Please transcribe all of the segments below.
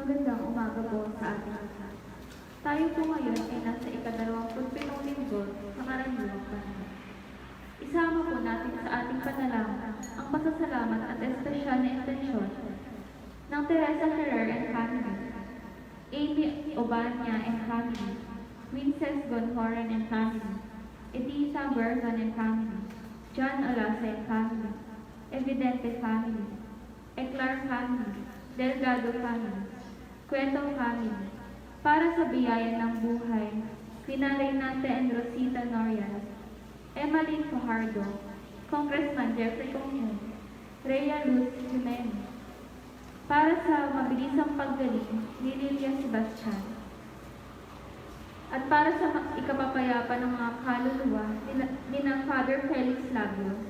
Magandang umaga po sa ating lahat. Tayo po ngayon ay nasa ika-27 linggo sa karaniwang panahon. Isama po natin sa ating panalangin ang pasasalamat at espesyal na intensyon ng Teresa Ferrer and family, Amy Obanya and family, Princess Gonhoran and family, Editha Bergan and family, John Olasay family, Evidente family, Eclar family, Delgado family, Cueto family, para sa biyaya ng buhay, Pina Reynante and Rosita Norias, Emmeline Fajardo, Congressman Jeffrey Conghun, Rhea Luz Jimenez, para sa mabilisang paggaling ni Lilia Sebastian, at para sa ikapapayapa ng mga kaluluwa ni Father Felix Labios,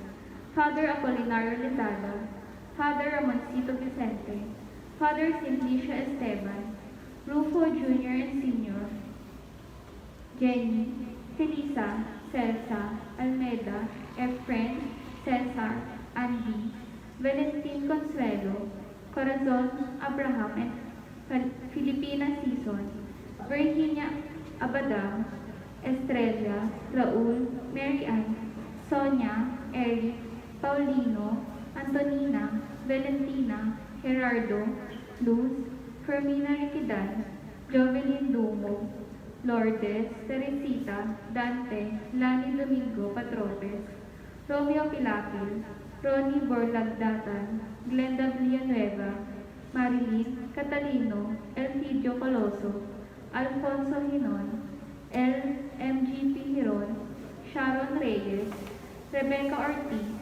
Father Apolinario Lizada, Father Ramoncito Vicente, Father Simplicia Esteban, Rufo Jr. and Sr., Jenny, Felisa, Celsa, Almeda, Efren, Cesar, Andy, Valentin Consuelo, Corazon, Abraham, and Filipina Season, Virginia Abadam, Estrella, Raul, Mary Ann, Sonia, Eric, Paulino, Antonina, Valentina, Gerardo, Luz, Fermina Riquidan, Jovelyn Dumo, Lourdes, Teresita, Dante, Lani Domingo Patropes, Romeo Pilapil, Ronnie Borlagdatan, Glenda Villanueva, Marilyn Catalino, Elpidio Coloso, Alfonso Hinon, LMGP Hiron, Sharon Reyes, Rebecca Ortiz,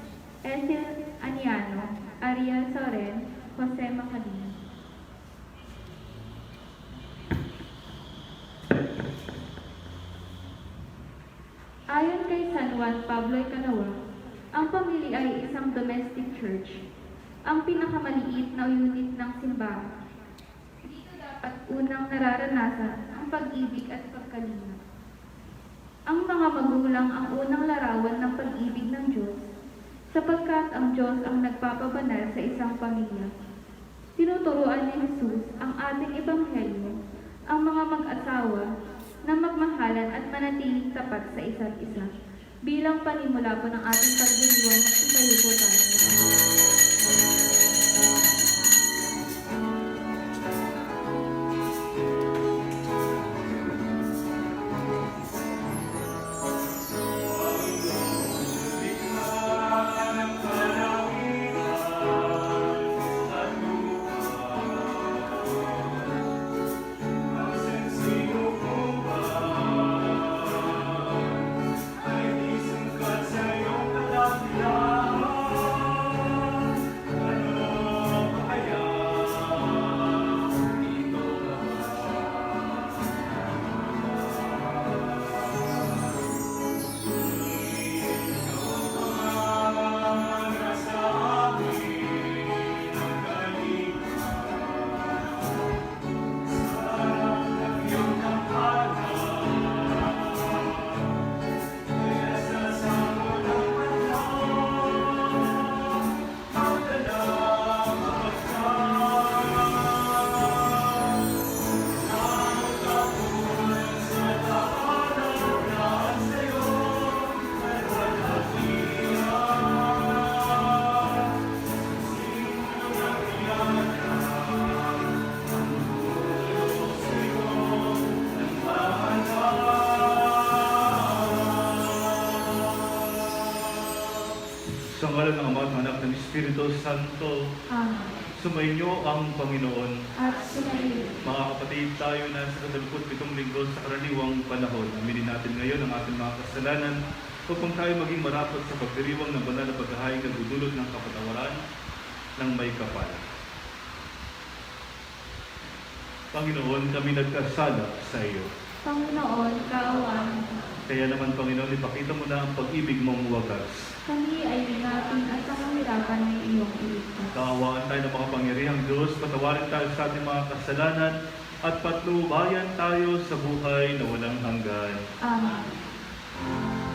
Ethel Aniano, Ariel Soren, Jose Macalin. Ayon kay San Juan Pablo Ikalawang, ang pamilya ay isang domestic church, ang pinakamaliit na unit ng simbahan. Dito dapat unang nararanasan ang pag-ibig at pagkalinga. Ang mga magulang ang unang larawan ng pag-ibig ng Diyos, sapagkat ang Diyos ang nagpapabanal sa isang pamilya. Tinuturuan ni Jesus ang ating ebanghelyo, ang mga mag-asawa na magmahalan at manatiling tapat sa isa't isa. Bilang panimula po ng ating pagdiriwang, magsitayo po tayo. Sa ngalan ng Ama at Anak ng Espiritu Santo, Amen. sumainyo ang Panginoon. At sumayin. Mga kapatid, tayo na sa 27 linggo sa karaniwang panahon. Aminin natin ngayon ang ating mga kasalanan upang tayo maging marapat sa pagdiriwang ng banal na paghahayag na dudulot ng kapatawaran ng may kapal. Panginoon, kami nagkasala sa iyo. Panginoon, kaawaan mo. Kaya naman, Panginoon, ipakita mo na ang pag-ibig mong wagas. Kami ay binapin at sa kahirapan ng iyong iligtas. Kaawaan tayo ng makapangyarihang Diyos, patawarin tayo sa ating mga kasalanan at patnubayan tayo sa buhay na walang hanggan. Amen. Amen.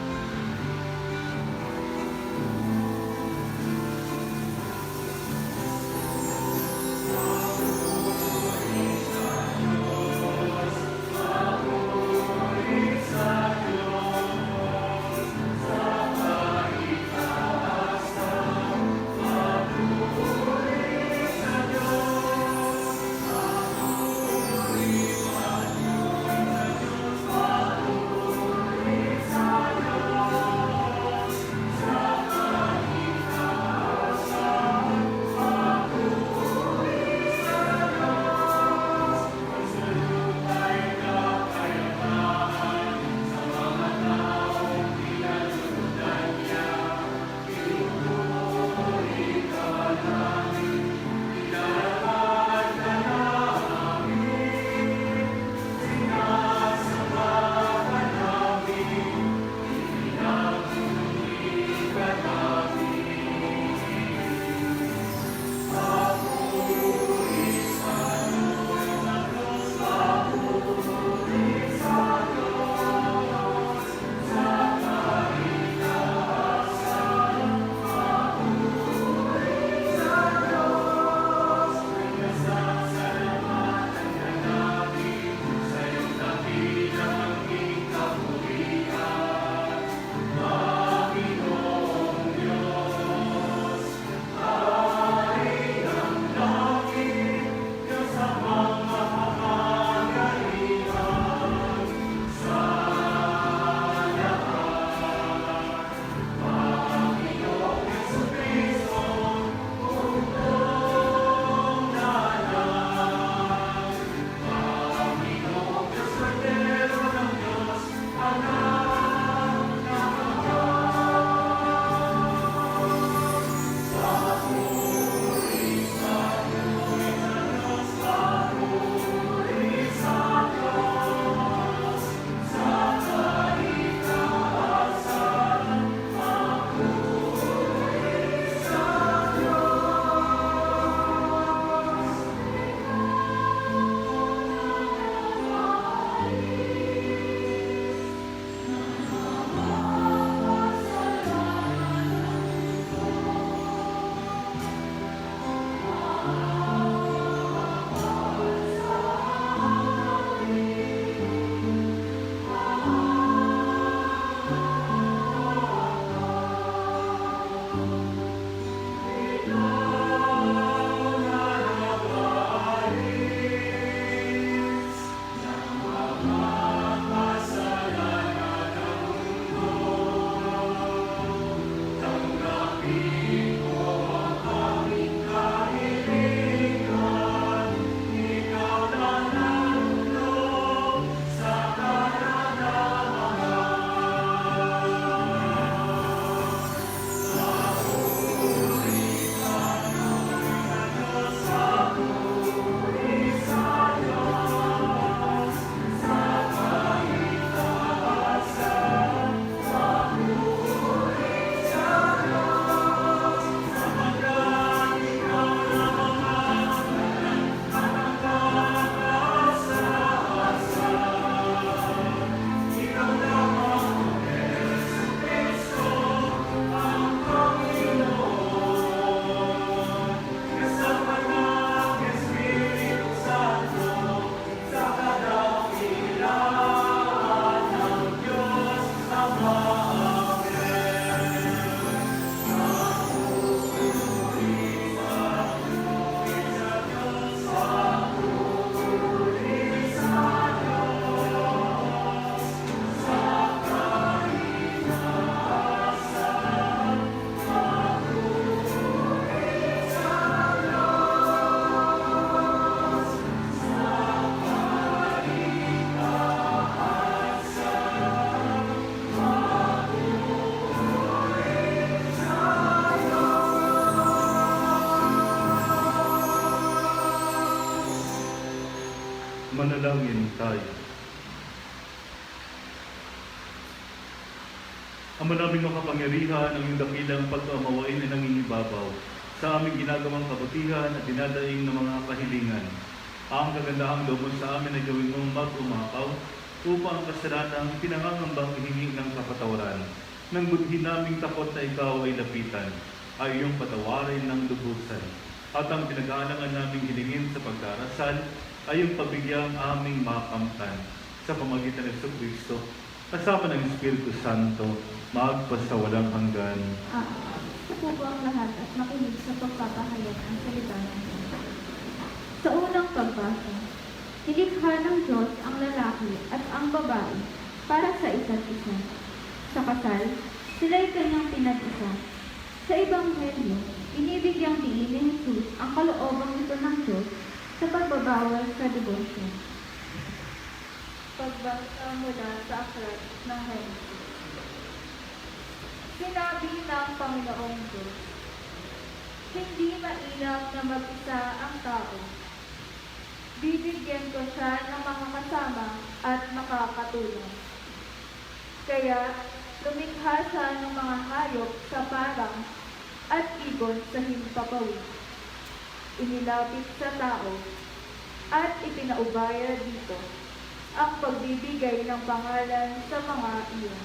Manalangin tayo. Ama naming makapangyarihan, ang iyong dakilang pagkamawain ay nangingibabaw sa aming ginagawang kabutihan at dinadaing ng mga kahilingan. Ang kagandahang loob mo sa amin ay gawin mong mag-umapaw upang ang kasalanang pinangangambang hihingi ng kapatawaran. Nang budhin naming takot na ikaw ay lapitan, ay iyong patawarin ng lubusan. At ang pinag-aalangan naming hilingin sa pagdarasal ay yung pabigyang aming makamtan sa pamagitan ng Kristo, kasama ng Espiritu Santo, magpasawalang hanggan. Ito po ang lahat at makinig sa pagpapahayag ng salita ng Diyos. Sa unang pagbasa, nilikha ng Diyos ang lalaki at ang babae para sa isa't isa. Sa kasal, sila'y kanyang pinag-isa. Sa Ebanghelyo, inibigyang diin ni Jesus ang kaloobang ito ng Diyos sa pagbabawal sa diborsyo. Pagbasa mula sa aklat ng Henesis. Sinabi ng Panginoong Diyos, hindi mainam na mag-isa ang tao. Bibigyan ko siya ng mga kasama at makakatulong. Kaya, lumikha siya ng mga hayop sa parang at ibon sa himpapawid. Inilapit sa tao at ipinaubaya dito ang pagbibigay ng pangalan sa mga iyon.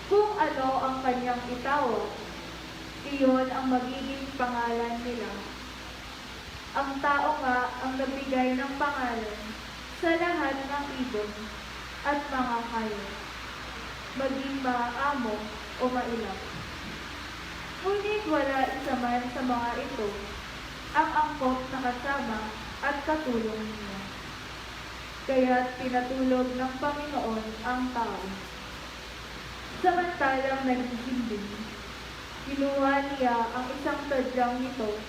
Kung ano ang kanyang itawag, iyon ang magiging pangalan nila. Ang tao nga ang nagbigay ng pangalan sa lahat ng ibon at mga hayop, maging maamo o mailap. Ngunit wala isa man sa mga ito ang angkop na kasama at katulong niya. Kaya't pinatulog ng Panginoon ang tao. Samantalang naghihimbing, kinuha niya ang isang tadyang nito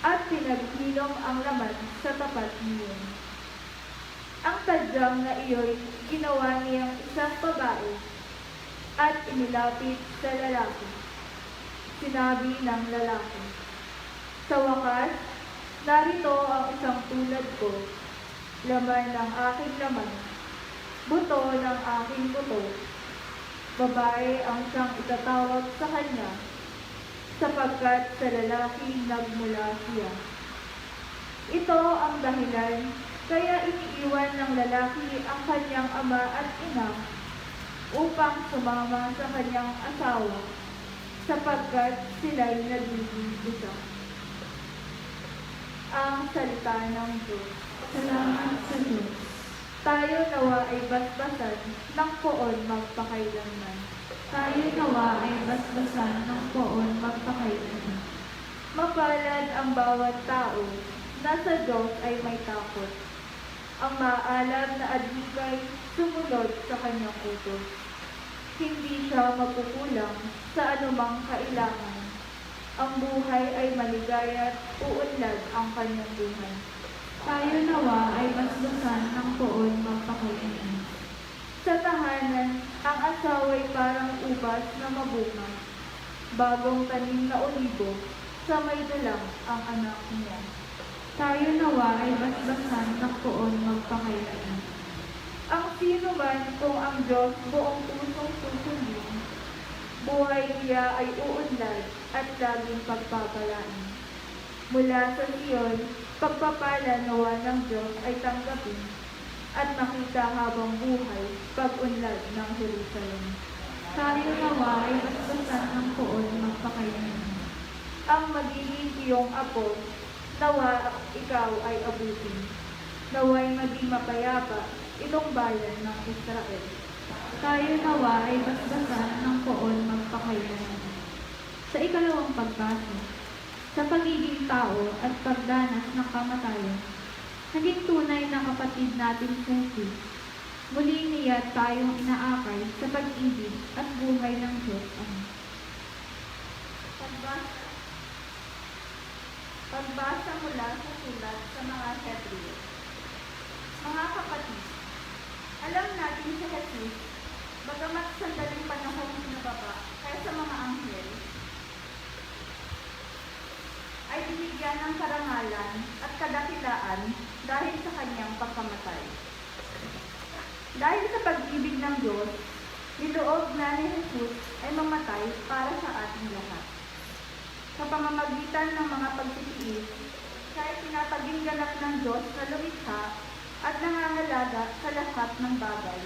at pinaghilom ang laman sa tapat niya. Ang tadyang na iyo'y ginawa niyang isang babae at inilapit sa lalaki. Sinabi ng lalaki, sa wakas, narito ang isang tulad ko, laman ng aking laman, buto ng aking buto. Babae ang siyang itatawag sa kanya, sapagkat sa lalaki nagmula siya. Ito ang dahilan, kaya iniiwan ng lalaki ang kanyang ama at ina upang sumama sa kanyang asawa, sapagkat sila'y nagiging isa. Ang salita ng Diyos. Salamat sa Diyos. Tayo nawa ay basbasan ng poon magpakailanman. Tayo nawa ay basbasan ng poon magpakailanman. Mapalad ang bawat tao na sa Diyos ay may takot. Ang maalam na adhikay sumunod sa kanyang utos. Hindi siya mapukulang sa anumang kailangan. Ang buhay ay maligaya at uunlad ang kanyang buhay. Tayo nawa ay basbasan ng poon magpakailanman. Sa tahanan, ang asawa'y parang ubas na mabunga. Bagong tanim na olibo, sa may dalang ang anak niya. Tayo nawa ay basbasan ng poon magpakailanman. Ang sino man kung ang Diyos buong pusong susundin, buhay niya ay uunlad at laging pagpapalaan. Mula sa Sion, pagpapala nawa ng Diyos ay tanggapin at makita habang buhay pag-unlad ng Jerusalem. Tayo nawa ay basbasan ng poon magpakailanman. Ang magiging iyong apo, nawa ikaw ay abutin. Nawa'y maging mapayapa itong bayan ng Israel. Tayo nawa ay basbasan ng poon magpakailanman. Sa ikalawang pagbasa, sa pagiging tao at pagdanas ng kamatayan, naging tunay na kapatid natin si Jesus. Muli niya tayong inaakay sa pag-ibig at buhay ng Diyos Ama. Pagbasa mula sa sulat sa mga Hebreo. Mga kapatid, alam natin si Jesus, bagamat sandaling panahong nababa kaya sa mga anghel, ay binigyan ng karangalan at kadakilaan dahil sa kanyang pagkamatay. Dahil sa pag-ibig ng Diyos, niloob na ni Jesus ay mamatay para sa ating lahat. Sa pamamagitan ng mga pagtitiis, siya ay pinapaging ganap ng Diyos na lumikha at nangangalaga sa lahat ng bagay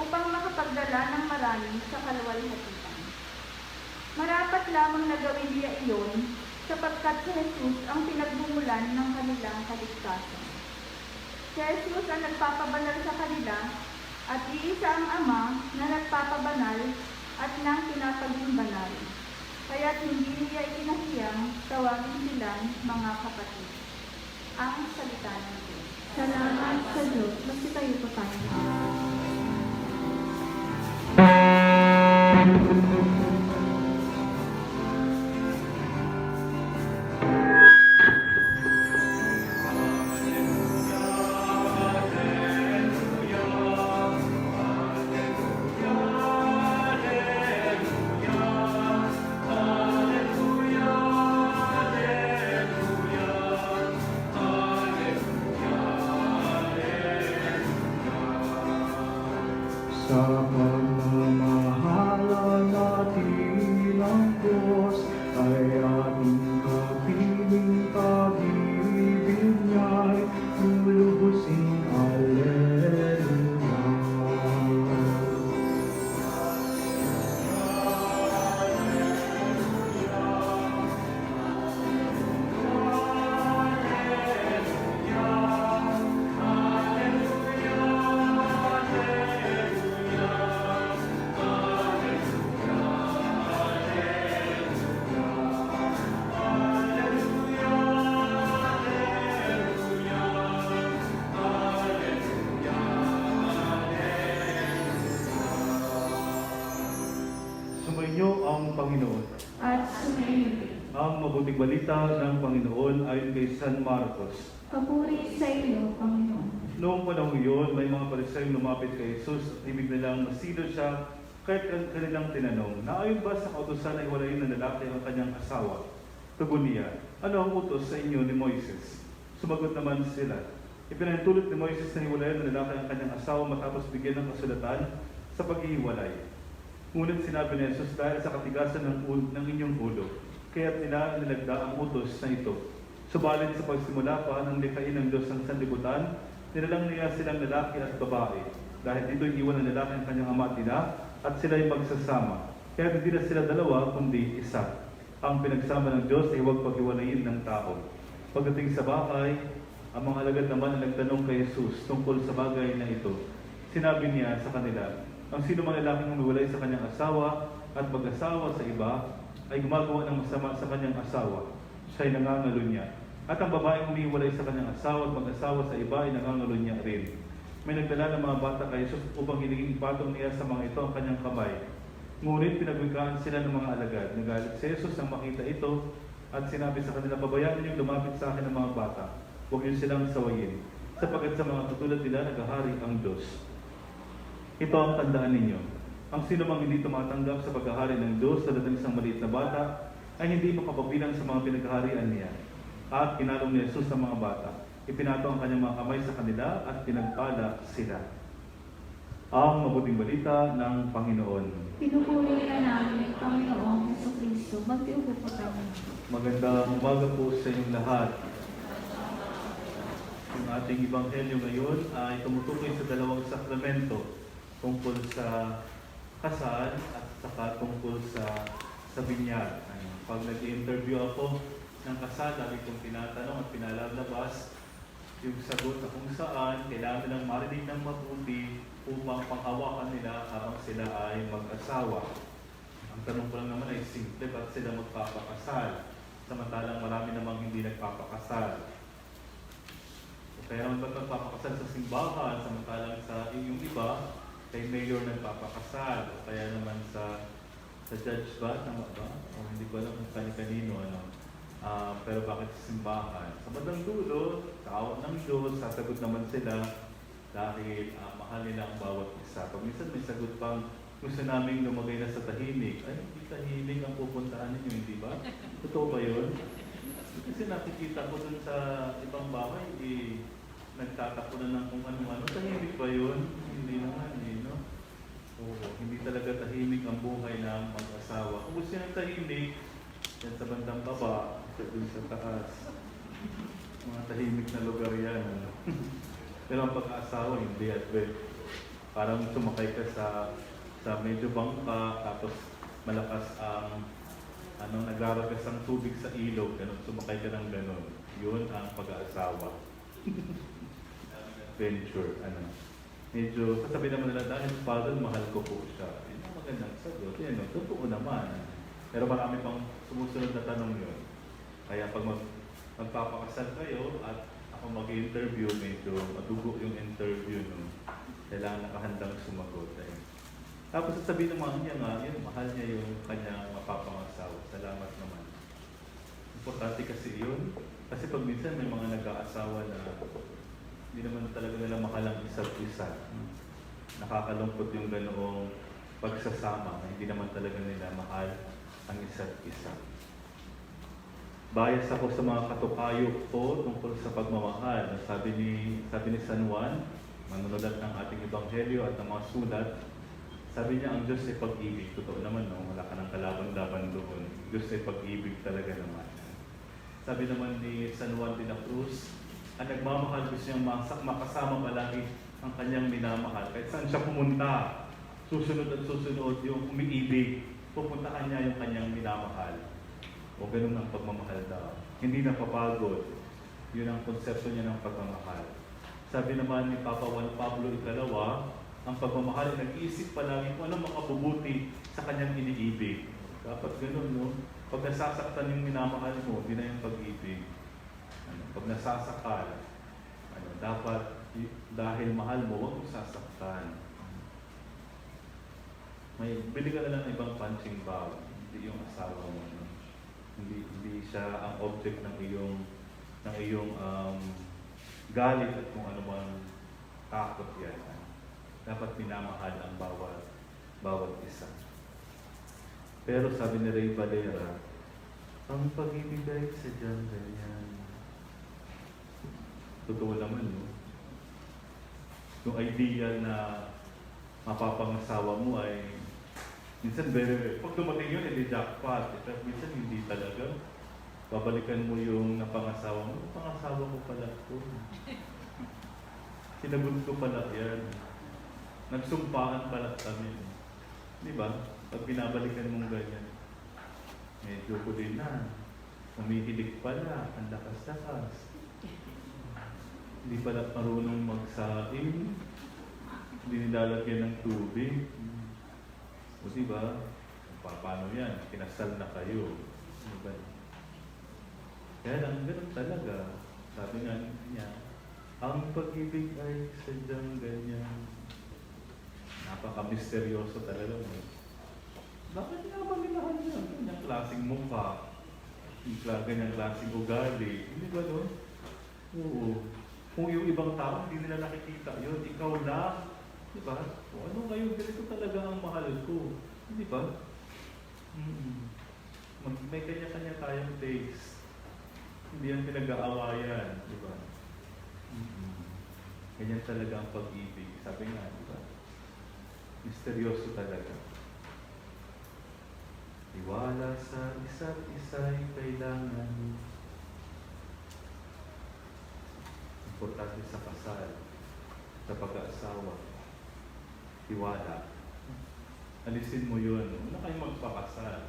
upang makapagdala ng marami sa kaluwalhatian. Marapat lamang na gawin niya iyon sapagkat si Jesus ang pinagbumulan ng kanilang kaligtasan. Si Jesus ang nagpapabanal sa kanila at iisa ang Ama na nagpapabanal at nang pinapaging banal. Kaya't hindi niya ikinahiyang tawagin silang mga kapatid. Ang salita ng Diyos. Salamat sa Diyos. Magsitayo po tayo. Sa pagmamahala natin ang Diyos ay ating kapiling pag-ibig niya'y lulubusin. Alleluia. Sumainyo ang Panginoon. At sumayin. Ang mabuting balita ng Panginoon ayon kay San Marcos. Papuri sa iyo, Panginoon. Noong panahon iyon, may mga Parisayong lumapit kay Jesus at ibig nilang masilod siya kahit kanilang tinanong, naayon ba sa kautusan ay hiwalayin ng lalaki ang kanyang asawa? Tugon niya, ano ang utos sa inyo ni Moises? Sumagot naman sila, ipinahintulot ni Moises na hiwalayin ng lalaki ang kanyang asawa matapos bigyan ng kasulatan sa paghihiwalay. Ngunit sinabi ni Jesus, dahil sa katigasan ng inyong ulo, kaya't nila nilagda ang utos na ito. Subalit sa pagsimula pa ng likhain ng Diyos ang sanlibutan, nilalang niya silang lalaki at babae. Dahil dito'y iwan ng lalaki ang kanyang ama at ina, at sila'y magsasama. Kaya hindi na sila dalawa, kundi isa. Ang pinagsama ng Diyos ay huwag paghiwalayin ng tao. Pagdating sa bahay, ang mga alagad naman ang nagtanong kay Jesus tungkol sa bagay na ito. Sinabi niya sa kanila, ang sino man lalaking humiwalay sa kanyang asawa at mag-asawa sa iba, ay gumagawa ng masama sa kanyang asawa. Siya'y nangangalo niya. At ang babaeng humiwalay sa kanyang asawa at mag-asawa sa iba ay nangangalo niya rin. May nagdala ng mga bata kay Jesus upang hiniging ipatong niya sa mga ito ang kanyang kamay. Ngunit pinagwikaan sila ng mga alagad. Nagalit si Jesus nang makita ito at sinabi sa kanila, pabayaan ninyong lumapit sa akin ng mga bata. Huwag niyo silang sawayin, sapagkat sa mga katulad nila naghahari ang Diyos. Ito ang tandaan ninyo. Ang sino mang hindi tumatanggap sa paghahari ng Diyos sa dating isang maliit na bata ay hindi makapabilang sa mga pinaghaharian niya. At kinalong ni Jesus ang mga bata. Ipinato ang kanyang mga kamay sa kanila at pinagpala sila. Ang mabuting balita ng Panginoon. Pinupuri ka namin, Panginoong Jesucristo. Magtiupo po tayo. Magandang umaga po sa inyong lahat. Yung ating Ebanghelyo ngayon ay tumutukoy sa dalawang sakramento tungkol sa kasal at saka tungkol sa binyag. Pag nag-interview ako ng kasal, lagi kong tinatanong at pinalalabas yung sagot na kung saan kailangan nilang marinig ng mabuti upang panghawakan nila habang sila ay mag-asawa. Ang tanong ko lang naman ay simple, ba't sila magpapakasal? Samantalang marami namang hindi nagpapakasal. O kaya naman ba't magpapakasal sa simbahan? Samantalang sa yung iba, kay mayor nagpapakasal. O kaya naman sa judge ba? Tama ba? O hindi ko alam kung kanino. Pero bakit sa simbahan? Sa bandang dulo, sa awat ng Diyos, sasagot naman sila dahil mahal nila ang bawat isa. Pag minsan may sagot pang gusto namin lumagay na sa tahimik. Ay, hindi tahimik ang pupuntaan ninyo, hindi ba? Totoo ba yun? Kasi nakikita ko dun sa ibang bahay, nagtatapunan ng kung ano-ano. Tahimik ba yun? Hindi naman eh, no? Oo, hindi talaga tahimik ang buhay ng mag-asawa. Kung gusto nyo tahimik, yan sa bandang baba, dun sa taas. Mga tahimik na lugar yan. Ano? Pero ang pag-aasawa, hindi at parang sumakay ka sa medyo bangka, tapos malakas ang naglaragas ang tubig sa ilog, ganun, sumakay ka ng ganun. Yun ang pag-aasawa. Venture, Medyo, sasabihin naman nila, dahil father, mahal ko po siya. Yun ang magandang sagot. Yan, totoo naman. Pero marami pang sumusunod na tanong yun. Kaya pag magpapakasal kayo at ako mag-interview, medyo madugo yung interview, no? Kailangan nakahandang sumagot. Tapos sasabihin naman niya nga, yun, mahal niya yung kanyang mapapangasawa. Salamat naman. Importante kasi yun. Kasi pag minsan may mga nag-aasawa na hindi naman talaga nila mahal ang isa't isa. Nakakalungkot yung ganoong pagsasama na hindi naman talaga nila mahal ang isa't isa. Bias ako sa mga katukayo ko tungkol sa pagmamahal. Sabi ni San Juan, manunulat ng ating ebanghelyo at ng mga sulat, sabi niya ang Diyos ay pag-ibig. Totoo naman, no? Wala ka ng kalaban-laban doon. Diyos ay pag-ibig talaga naman. Sabi naman ni San Juan de la Cruz, ang nagmamahal gusto niyang makasama palagi ang kanyang minamahal. Kahit saan siya pumunta, susunod at susunod yung umiibig, pupuntahan niya yung kanyang minamahal. O ganun ang pagmamahal daw. Hindi napapagod. Yun ang konsepto niya ng pagmamahal. Sabi naman ni Papa Juan Pablo II, ang pagmamahal ay nag-iisip palagi kung anong makabubuti sa kanyang iniibig. Dapat ganun, no? Pag nasasaktan yung minamahal mo, hindi na yung pag-ibig. Pag nasasakal, dapat dahil mahal mo, huwag mo sasaktan. Bili ka na lang ng ibang punching bag, hindi yung asawa mo. No? Hindi siya ang object ng iyong galit at kung ano man takot yan. Dapat minamahal ang bawat isa. Pero sabi ni Ray Valera, ang pag-ibig ay sadyang ganyan. Totoo naman, no? Yung idea na mapapangasawa mo ay minsan pag dumating yun, hindi jackpot. Pero minsan hindi talaga. Babalikan mo yung napangasawa mo. Napangasawa ko pala ito. Sinagot ko pala yan. Nagsumpaan pala kami. Di ba? Pag binabalikan mong ganyan, medyo kulin na. Umihilig pala. Ang lakas-lakas. Hindi pala marunong magsaing. Hindi nilalagyan ng tubig. O diba? Paano yan? Kinasal na kayo. Diba? Kaya lang, ganun talaga. Sabi nga niya, ang pag-ibig ay sadyang ganyan. Napaka-misteryoso talaga. Bakit nga ba minahal niya? Ganyang klaseng mukha. Ganyang klaseng ugali. Hindi ba doon? Oo. Kung yung ibang tao, hindi nila nakikita yun. Ikaw lang. Di ba? O ano ngayon, ganito talaga ang mahal ko. Di ba? May kanya-kanya tayong taste. Hindi yan pinag-aawayan. Di ba? Ganyan talaga ang pag-ibig. Sabi nga, di ba? Misteryoso talaga. Tiwala sa isa't isa'y kailangan. Importante sa kasal, sa pag-aasawa, tiwala. Alisin mo yun. Wala kayong magpakasal.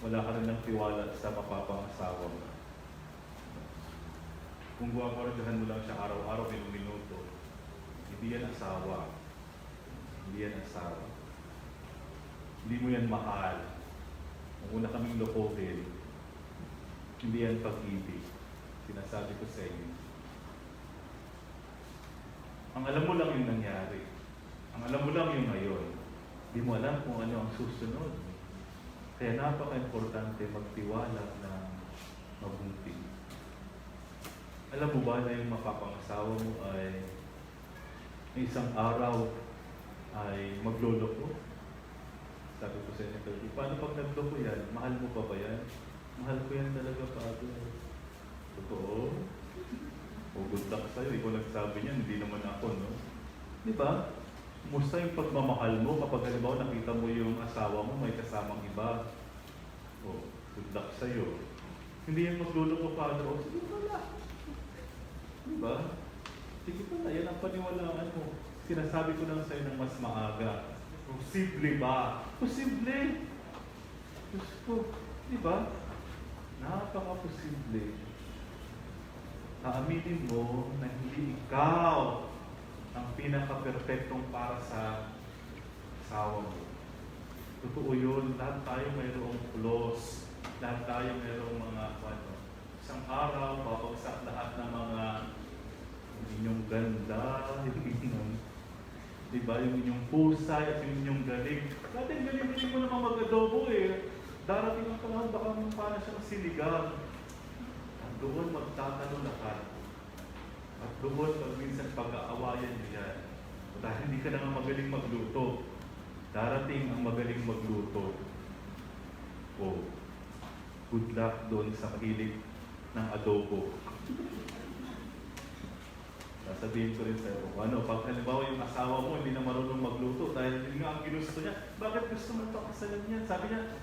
Wala ka rin ng tiwala sa mapapangasawa mo. Kung guwapordahan mo lang siya araw-araw, minuto, hindi yan asawa. Hindi yan asawa. Hindi mo yan mahal. Kung una kaming lokohin, hindi yan pag-ibig. Sinasabi ko sa inyo. Ang alam mo lang yung nangyari. Ang alam mo lang yung ngayon. Hindi mo alam kung ano ang susunod. Kaya napaka-importante magtiwala ng mabuti. Alam mo ba na yung mapapangasawa mo ay may isang araw ay magloloko? Sabi ko sa inyo, paano pag nagloko yan? Mahal mo pa ba yan? Mahal ko yan talaga, Father. Totoo? O good luck sa'yo, ikaw nagsabi niyan, hindi naman ako, no? Di ba? Kumusta yung pagmamahal mo kapag halimbawa nakita mo yung asawa mo may kasamang iba? O, good luck sa'yo. Hindi yan magluloko Father, o sige pala. Di ba? Sige pala, yan ang paniwalaan mo. Sinasabi ko lang sa'yo ng mas maaga. Posible ba? Posible! Diyos ko, di ba? Napaka-posible. Aaminin mo na hindi ikaw ang pinaka-perfectong para sa asawa mo. Totoo yun. Lahat tayo mayroong flaws. Lahat tayo mayroong mga isang araw, babagsak lahat ng mga inyong ganda, yung inyong, diba, yung inyong pusay at yung inyong galing. Dati galing-galing mo naman mag-adobo eh. Darating ang panahon, baka paano siyang siligang. At doon magtatalo lahat. At doon pag minsan pag-aawayan niyo yan. Dahil hindi ka naman magaling magluto. Darating ang magaling magluto. O, good luck doon sa mahilig ng adobo. Sasabihin ko rin sa'yo, pag halimbawa yung asawa mo hindi na marunong magluto dahil yun nga ang ginusto niya, bakit gusto mo pakasalan niya? Sabi niya,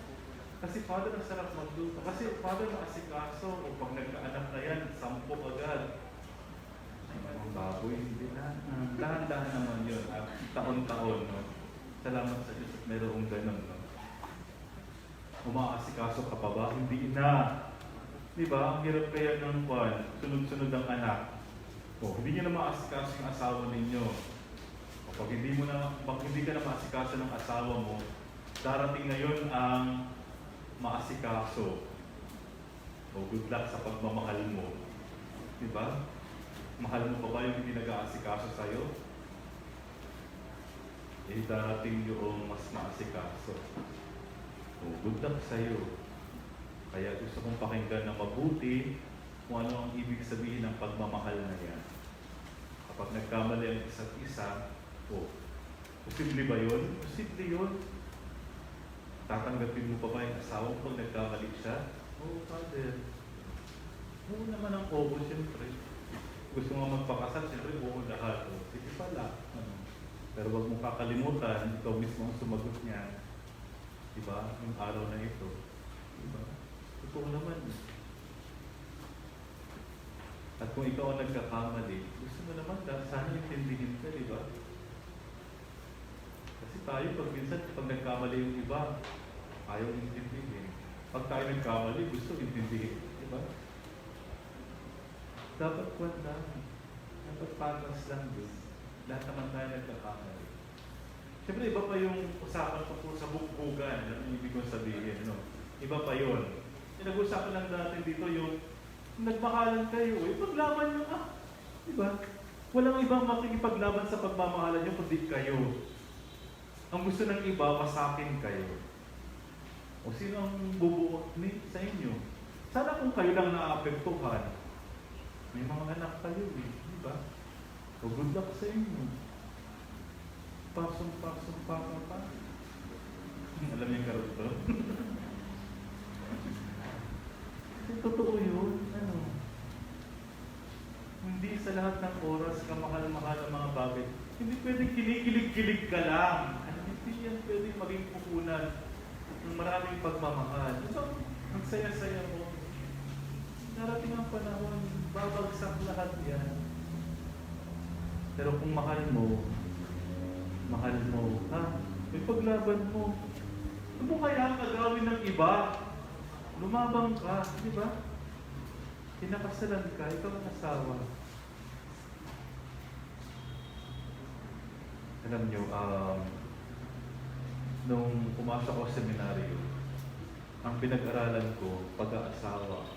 kasi Father, ang sarap magluto. Kasi Father, maasikaso. O pag nagkaanak na yan, 10 agad. Ay, ang baboy, hindi na. Dahan-dahan naman yun. At taon-taon, no? Salamat sa Diyos at mayroong ganun, no? Umaasikaso ka pa ba? Hindi na. Di ba? Ang hirap kaya ng sunod-sunod ang anak. O, hindi niyo na maasikaso yung asawa ninyo. O, pag hindi ka na maasikaso ng asawa mo, darating ngayon ang maasikaso. O, good luck sa pagmamahal mo. Di ba? Mahal mo pa ba yung hindi nag-aasikaso sa'yo? Eh, darating yung mas maasikaso. O, good luck sa'yo. Kaya gusto kong pakinggan na mabuti kung ano ang ibig sabihin ng pagmamahal na yan. Kapag nagkamali ang isa't isa, posible ba yun? Posible yun. Tatanggapin mo pa ba yung asawa pag nagkamali siya? Father. Oo naman ang siyempre. Gusto mo magpakasal, siyempre lahat. Sige pala. Pero wag mong kakalimutan, ikaw mismo ang sumagot niya. Diba? Yung araw na ito. Diba? Totoo naman. At kung ikaw ang nagkakamali, gusto mo naman sana intindihin ka, di ba? Kasi tayo, pag nagkamali yung iba, ayaw intindihin. Pag tayo nagkamali, gusto intindihin, di ba? Dapat kwenta. Dapat patas lang din. Lahat naman tayo nagkakamali. Siyempre, iba pa yung usapan po sa bukbugan, ang ibig kong sabihin, no? Iba pa yun. Nag-usapan lang natin dito yung nagmakalan kayo, paglaban nyo diba? Walang ibang makikipaglaban sa pagmamahalan nyo kundi kayo. Ang gusto ng iba, masakin kayo. O sino ang bubuo sa inyo? Sana kung kayo lang naapektuhan, may mga anak kayo diba? O good luck sa inyo. Pasong-pasong pa. Alam niyo yung karoto? Totoo yun. Hindi sa lahat ng oras ka mahal-mahal ang mga bagay. Hindi pwedeng kinikilig-kilig ka lang. Hindi yan pwedeng maging puhunan ng maraming pagmamahal. So, ang saya-saya mo. Darating ang panahon, babagsak lahat yan. Pero kung mahal mo, may paglaban mo. Ano mo kaya ang gagawin ng iba? Lumabang ka, di ba? Pinakasalan ka, ikaw ang asawa. Alam nyo, nung pumasok ako sa seminaryo, ang pinag-aralan ko, pag-aasawa.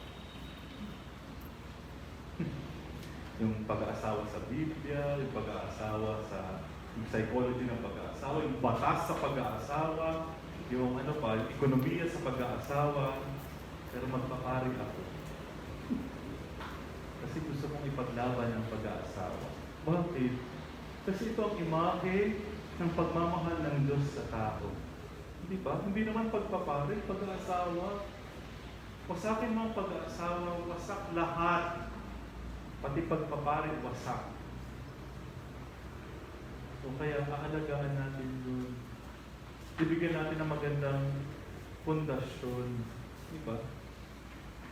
Yung pag-aasawa sa Biblia, yung pag-aasawa sa yung psychology ng pag-aasawa, yung batas sa pag-aasawa, yung yung ekonomiya sa pag-aasawa, pero magpapari ako. Kasi gusto kong ipaglaban ang pag-aasawa. Bakit? Kasi ito ang imahe ng pagmamahal ng Diyos sa tao. Hindi ba? Hindi naman pagpapari, pag-aasawa. Wasakin mo ang pag-aasawa, wasak lahat. Pati pagpapari, wasak. O kaya aalagaan natin yun. Ibigyan natin ng magandang pundasyon. Diba?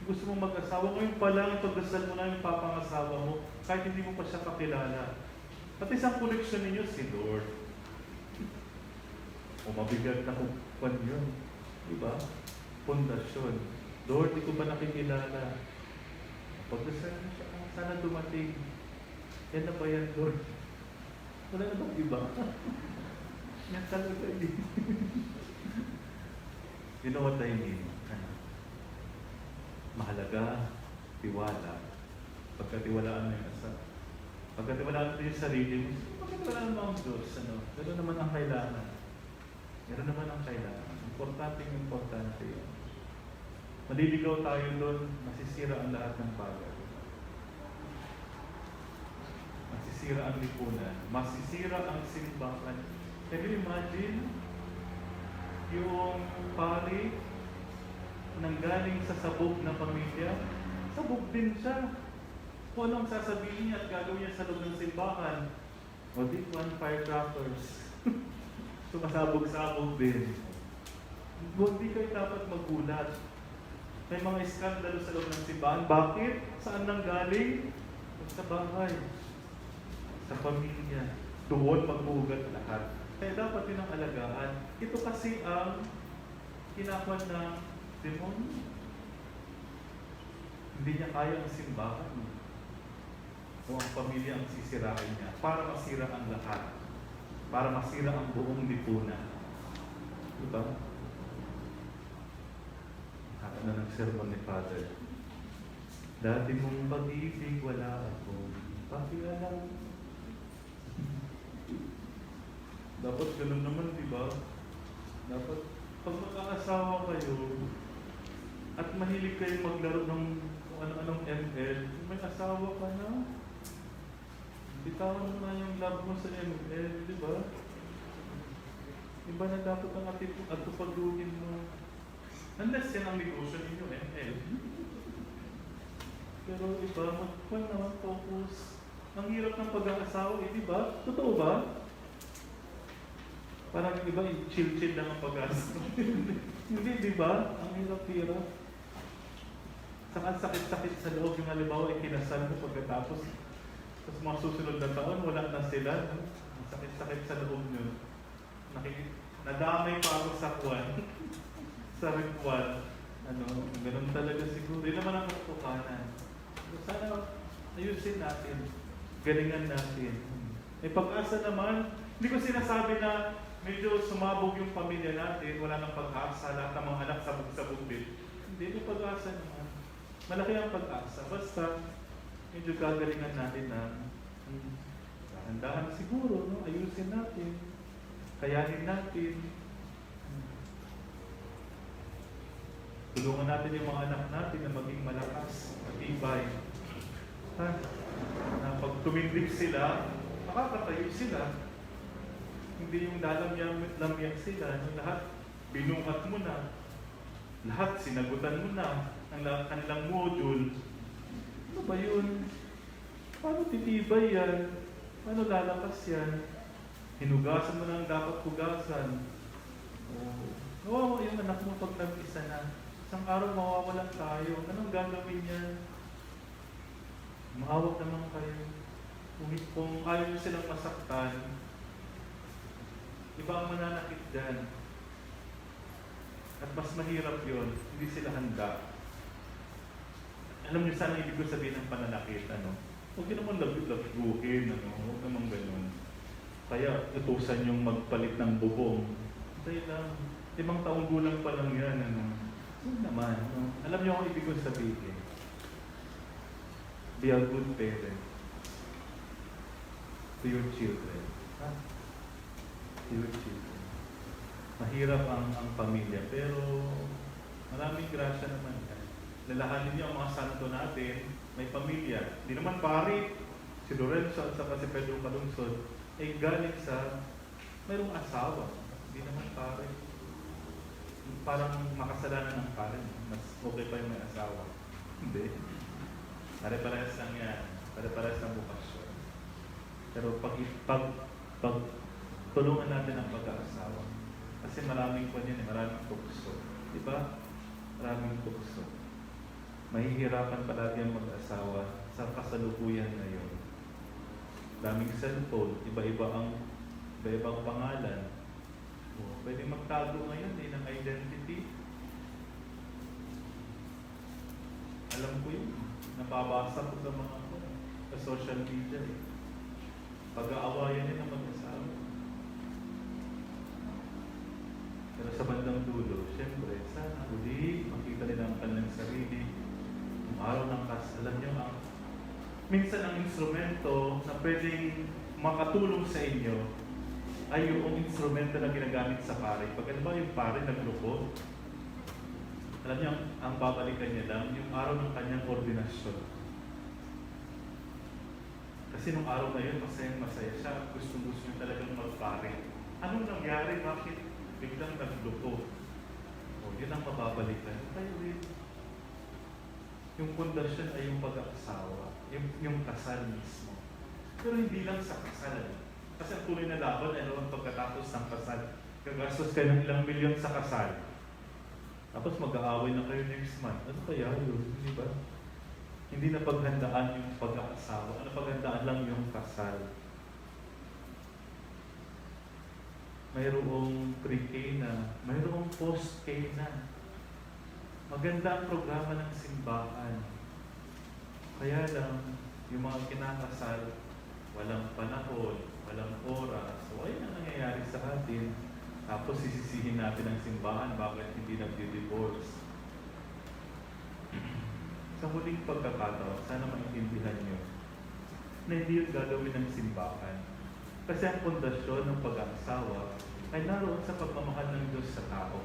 Gusto mong mag-asawa, ngayon pa lang, pagdasal mo na yung papangasawa mo, kahit hindi mo pa siya kakilala. At isang koneksyon ninyo, si Lord. O mabigat na kung yun. Diba? Pundasyon. Lord, di ko ba nakikilala? Pagdasal mo siya, sana dumating. Yan na ba yan, Lord? Wala na bang iba? Yan talaga yun. You know what I mean? Mahalaga, tiwala. Pagkatiwalaan mo yung asa. Pagkatiwalaan mo yung sarili mo, pagkatiwalaan mo ang Diyos. Gano'n naman ang kailangan. Gano'n naman ang kailangan. Importante yun. Maliligaw tayo doon, masisira ang lahat ng bagay. Masisira ang lipunan. Masisira ang simbahan. Can you imagine? Yung pari nanggaling sa sabog na pamilya, sabog din siya. Kung anong sasabihin niya at gagawin niya sa loob ng simbahan, o di one firecrackers. Sumasabog-sabog din. Hindi kayo dapat magulat. May mga iskandalo sa loob ng simbahan. Bakit? Saan nanggaling? Sa bahay. Sa pamilya. Doon magbuhugat lahat. Kaya dapat din ang alagaan. Ito kasi ang kinakuan ng demonyo. Hindi niya kaya ang simbahan. O ang pamilya ang sisirain niya. Para masira ang lahat. Para masira ang buong lipunan. Diba? Haka na ng sermon ni Father. Dati mong pag-ibig, wala ako. Pakialam. Dapat ganun naman, di ba? Dapat, pag mag-aasawa kayo, at mahilig kayo maglaro ng kung ano-anong ML, may asawa ka na, bitawan mo na yung love mo sa ML, di ba? Iba na dapat ang atupagluhin mo. Unless yan ang negosyo ninyo, ML. Pero iba, magkuhan naman focus. Ang hirap ng pag-aasawa, di ba? Totoo ba? Parang yung iba, chill-chill lang ang pag-aasawa. Hindi, di ba? Ang hirap-hirap. Saka sakit-sakit sa loob, yung halimbawa, ikinasal mo pagkatapos. Tapos mga susunod na taon, wala na sila. Ang sakit-sakit sa loob nyo. Nadamay pa ako sa kwan. Sa ritual. Ganun talaga siguro. Hindi naman ang katukanan. Sana ayusin natin. Galingan natin. May pag-asa naman. Hindi ko sinasabi na medyo sumabog yung pamilya natin, wala nang pag-asa, lahat ng mga anak sabog-sabog din. Hindi, may pag-asa naman. Malaki ang pag-asa. Basta, medyo gagalingan natin na dahan-dahan siguro, no? Ayusin natin. Kayanin natin. Tulungan natin yung mga anak natin na maging malakas, matibay. Na pag tumindig sila, makakatayo sila. Hindi yung lalamyak sila. Yung lahat, binuhat mo na. Lahat, sinagutan mo na ng kanilang module. Ano ba yun? Paano titibay yan? Paano lalakas yan? Hinugasan mo na ang dapat hugasan. Nawawa yung anak mo pag nag-isa na. Isang araw mawawalan tayo. Anong gagawin niya? Maawag naman kayo. Kung ayaw nyo silang masaktan, iba ang mananakit dyan. At mas mahirap yun, hindi sila handa. Alam niyo sana ibig ko sabihin ng pananakit, huwag yun naman laguhin, huwag naman ganun. Kaya utusan yung magpalit ng bubong. Dahil lang, 5 taong gulang pa lang yan, Huwag naman, Alam niyo kung ibig ko sabihin. Be a good parent to your children. To your children. Mahirap ang pamilya, pero maraming grasya naman yan. Lalahanin niyo ang mga santo natin, may pamilya. Hindi naman pari, si Lorenzo at saka si Pedro Calungsod, galing sa mayroong asawa. Hindi naman pari. Parang makasalanan ng pari. Mas okay pa yung may asawa. Hindi. Pare-parehas lang yan. Pare-pares ng bukasyon. Pero pag tulungan natin ang pag-aasawa, kasi maraming po yan, maraming tukso. Di ba? Maraming tukso. Mahihirapan palagi ang mag-asawa sa kasalukuyan ngayon. Daming cellphone, iba-ibang pangalan. Pwede magtago ngayon ng identity. Alam ko yun. Napabasa ko sa mga sa social media. Pag-aawayan nila mag-asawa. Pero sa bandang dulo, syempre, sana uli makita nila ang kanilang sarili. Yung araw ng kasal, alam nyo, minsan ang instrumento na pwedeng makatulong sa inyo ay yung instrumento na ginagamit sa pare. Pag ano ba yung pare naglukod, alam niyo, ang babalikan niya lang yung araw ng kanyang ordinasyon. Kasi nung araw na yun, masaya siya. Gusto-gusto niya talagang magpare. Anong nangyari? Bakit biglang naglukod? Yun ang mababalikan. Kaya yung pundasyon ay yung pag-aasawa. Yung kasal mismo. Pero hindi lang sa kasal. Kasi ang tunay na laban ay naman pagkatapos ng kasal. Gagastos kayo ng ilang milyon sa kasal. Tapos mag-aaway na kayo next month. Ano kaya yun? Hindi ba? Hindi na paghandaan yung pag-aasawa. Ano paghandaan lang yung kasal. Mayroong pre-K na, mayroong post-K na. Maganda ang programa ng simbahan. Kaya lang, yung mga kinakasal, walang panahon, walang oras. So, ayun ang nangyayari sa atin. Tapos sisisihin natin ang simbahan bakit hindi nagdi-divorce. Sa huling pagkakataon, sana maintindihan nyo na hindi yung gagawin ng simbahan. Kasi ang pundasyon ng pag-aasawa ay naroon sa pagmamahal ng Diyos sa tao.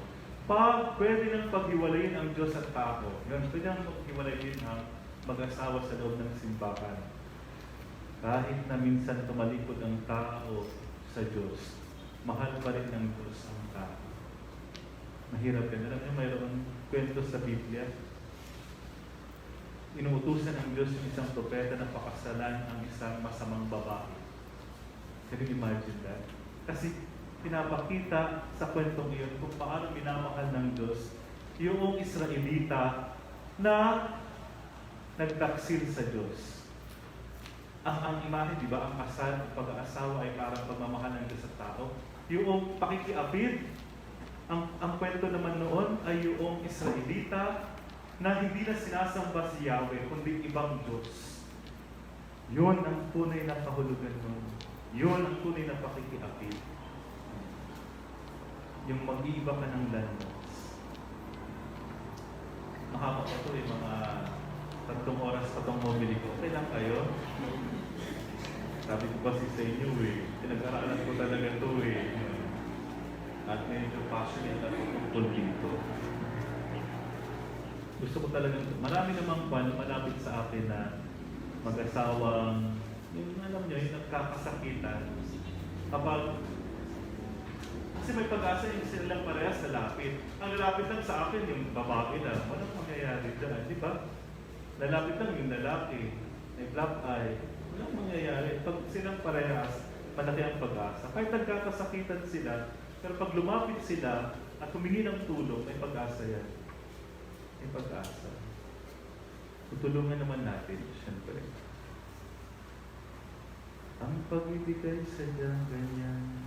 Pwede nang paghiwalayin ang Diyos at tao. Pwede nang paghiwalayin ang mag-asawa sa loob ng simbahan. Kahit na minsan tumalikod ang tao sa Diyos, mahal pa rin ng Diyos ang tao. Mahirap yan. Alam niyo, mayroon kwento sa Biblia. Inuutusan ng Diyos yung isang propeta na pakasalan ang isang masamang babae. Can you imagine that? Kasi pinapakita sa kwentong iyon kung paano minamahal ng Diyos yung Israelita na nagtaksil sa Diyos. Ang imahe, di ba, ang kasal, ang pag-aasawa ay parang pagmamahal ng Diyos sa tao. Yung pakikiapid, ang kwento naman noon ay yung Israelita na hindi na sinasamba si Yahweh, kundi ibang Diyos. Yun ang tunay na kahulugan nun. Yun ang tunay na pakikiapid. Yung mag-iiba ka ng landas. Mahaba pa ito mga 3 oras pa itong homily ko. Okay lang kayo? Sabi ko kasi sa inyo pinag-aralan ko talaga ito At medyo passionate ako tungkol dito. Gusto ko talaga, marami namang malapit sa akin na mag-asawang, yung alam nyo, yung nagkakasakitan. Kasi may pag-asa yung silang parehas lalapit. Ang lalapit lang sa akin yung babae lang. Walang mangyayari dyan, di ba? Lalapit lang yung lalaki. May black eye. Walang mangyayari. Pag silang parehas, malaki ang pag-asa. Kahit nagkakasakitan sila, pero pag lumapit sila at humingi ng tulong, may pag-asa yan. May pag-asa. Tutulungan naman natin, siyempre. Ang pag-ibigay sadyang ganyan,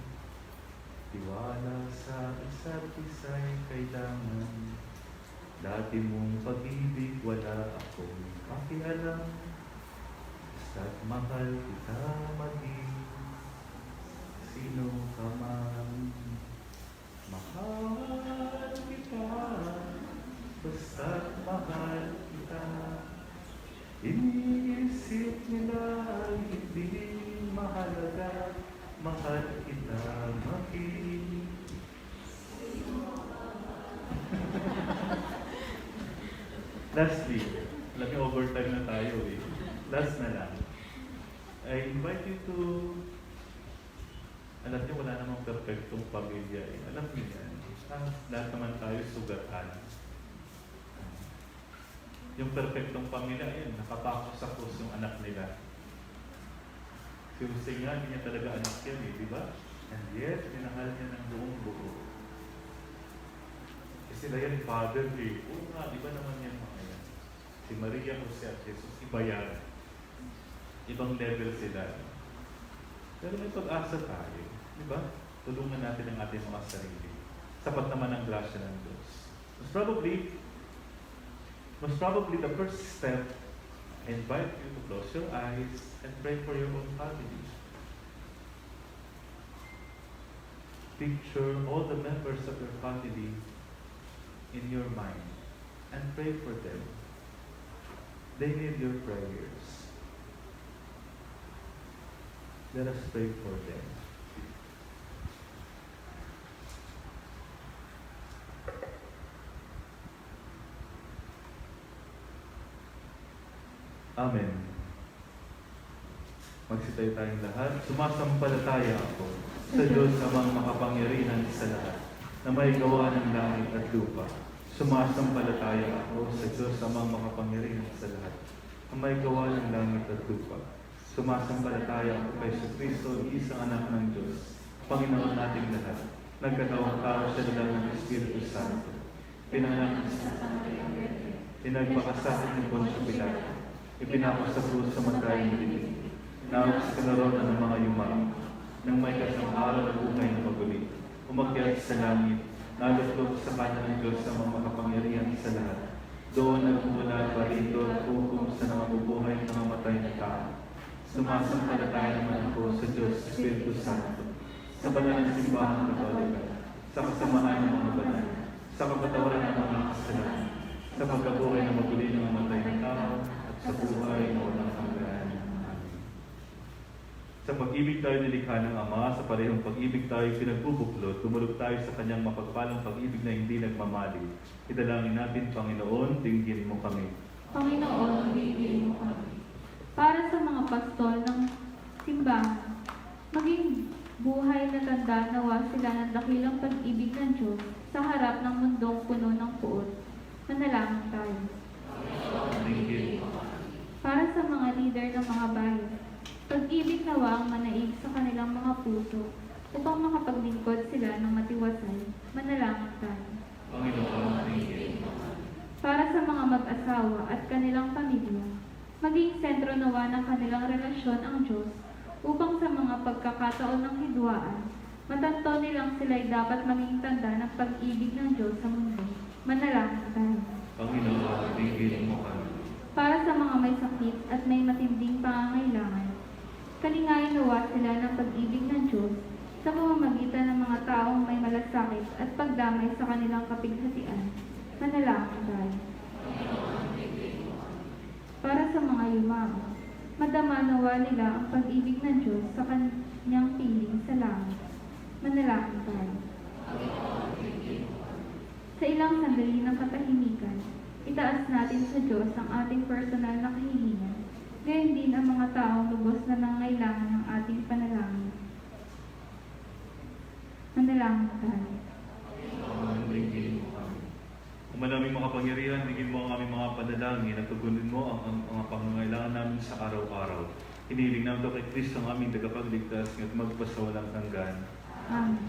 tiwala sa isa't isa'y kailangan. Dati mong pag-ibig, wala akong pakialam. Basta't mahal kita maging sino ka man. Mahal kita, basta't mahal kita. Iniisip nila ay hindi mahalaga. Mahal kita maging. Lastly, alam niyo, overtime na tayo Last na lang. I invite you to, alam niyo, wala namang perfectong pamilya Alam niyo yan. Lahat naman tayo sugatan. Yung perfectong pamilya, nakapakos sa puso yung anak nila. Si Jose nga, hindi niya talaga anak yan eh, di ba? And yet, minahal niya ng buong buo. Sila yan, father eh. Oo nga, di ba naman yan mga yan? Si Maria Jose at Jesus, iba yan. Ibang level sila. Pero may pag-asa tayo. Di ba? Tulungan natin ang ating mga sarili. Sapat naman ang grasya ng Diyos. Most probably the first step, I invite you to close your eyes and pray for your own family. Picture all the members of your family in your mind and pray for them. They need your prayers. Let us pray for them. Amen. Magsitayo tayong lahat. Sumasampalataya ako sa Diyos amang makapangyarihan sa lahat, na may gawa ng langit at lupa. Sumasampalataya ako sa Diyos amang makapangyarihan sa lahat, na may gawa ng langit at lupa. Sumasampalataya ako kay Kristo, isang anak ng Diyos, Panginoon nating lahat. Nagkatawang tao siya lang ng Espiritu Santo. Pinanganak sa pinagpakasahan ng Poncio Pilato. Ipinako sa krus sa matayang dilim. Naawag sa kanaroon ng mga yumao. Nang may kasang araw na buhay na maguli. Umakyat sa langit. Nalutlog sa kanan ng Diyos sa mga makapangyarihan sa lahat. Doon nagmula parito at hukom sa namabubuhay na mamatay na tao. Sumasampalataya naman ako sa Diyos, Espiritu Santo, sa banal ng simbahan Katolika, sa kasamahan ng mga banal, sa kapatawaran ng mga kasalanan, sa pagkabuhay na maguli ng mamatay na tao, sa buhay na walang hanggan. Amen. Sa pag-ibig tayo nilikha ng Ama, sa parehong pag-ibig tayo pinagbubuklod, tumulog tayo sa kanyang mapagpalang pag-ibig na hindi nagmamali. Idalangin natin, Panginoon, dinggin mo kami. Panginoon, bibigyan mo kami. Para sa mga pastol ng simbahan, maging buhay na tanda nawa sila ng dakilang pag-ibig ng Diyos sa harap ng mundong puno ng puot. Manalangin tayo. Dinggin mo. Para sa mga leader ng mga bayan, pag-ibig nawa ang manaig sa kanilang mga puso upang makapaglingkod sila ng matiwasay. Manalangin tayo. Panginoon, dinggin mo. Para sa mga mag-asawa at kanilang pamilya, maging sentro nawa ng kanilang relasyon ang Diyos upang sa mga pagkakataon ng hidwaan, matanto nilang sila'y dapat maging tanda ng pag-ibig ng Diyos sa mundo. Manalangin tayo. Panginoon, dinggin mo kami. Para sa mga may sakit at may matinding pangangailangan, kalingayin nawa sila ng pag-ibig ng Diyos sa pamamagitan ng mga taong may malasakit at pagdamay sa kanilang kapighatian. Manalangin tayo. Para sa mga yumao, madama nawa nila ang pag-ibig ng Diyos sa kanyang piling sa langit. Manalangin tayo. Sa ilang sandali ng katahimikan, itaas natin sa Diyos ang ating personal na kahilingan, gayon din ang mga taong lubos na nangailangan ng ating panalangin. Manalangin tayo. Panginoon, dinggin mo kami. Kung maraming makapangyarihan, bigyan mo ang aming mga panalangin at tugunin mo ang mga pangangailangan namin sa araw-araw. Hinihiling namin ito kay Kristo ang aming tagapagligtas ngayon magpasawalang hanggan. Amen.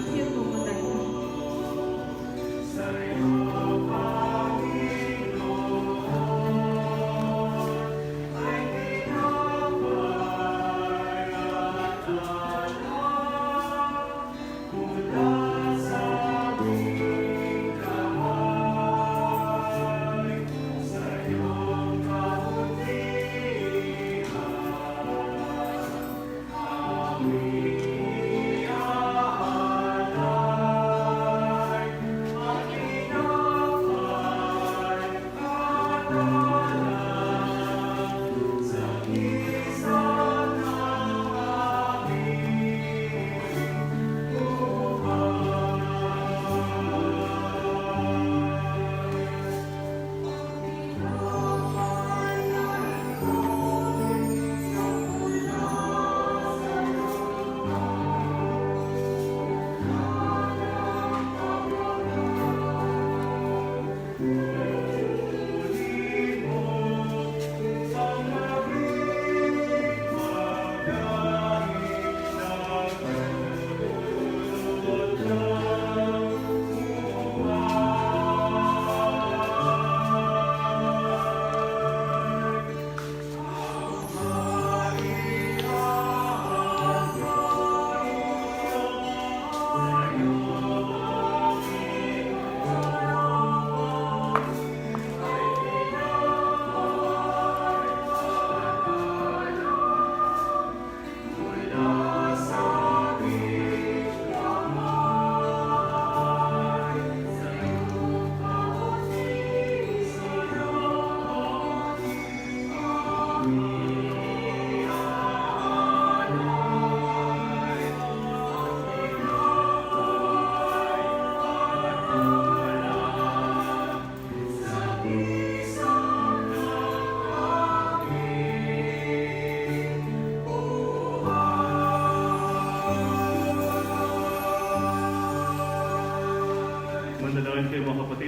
Siya po po tayo. Sa'yo, Panginoon, ay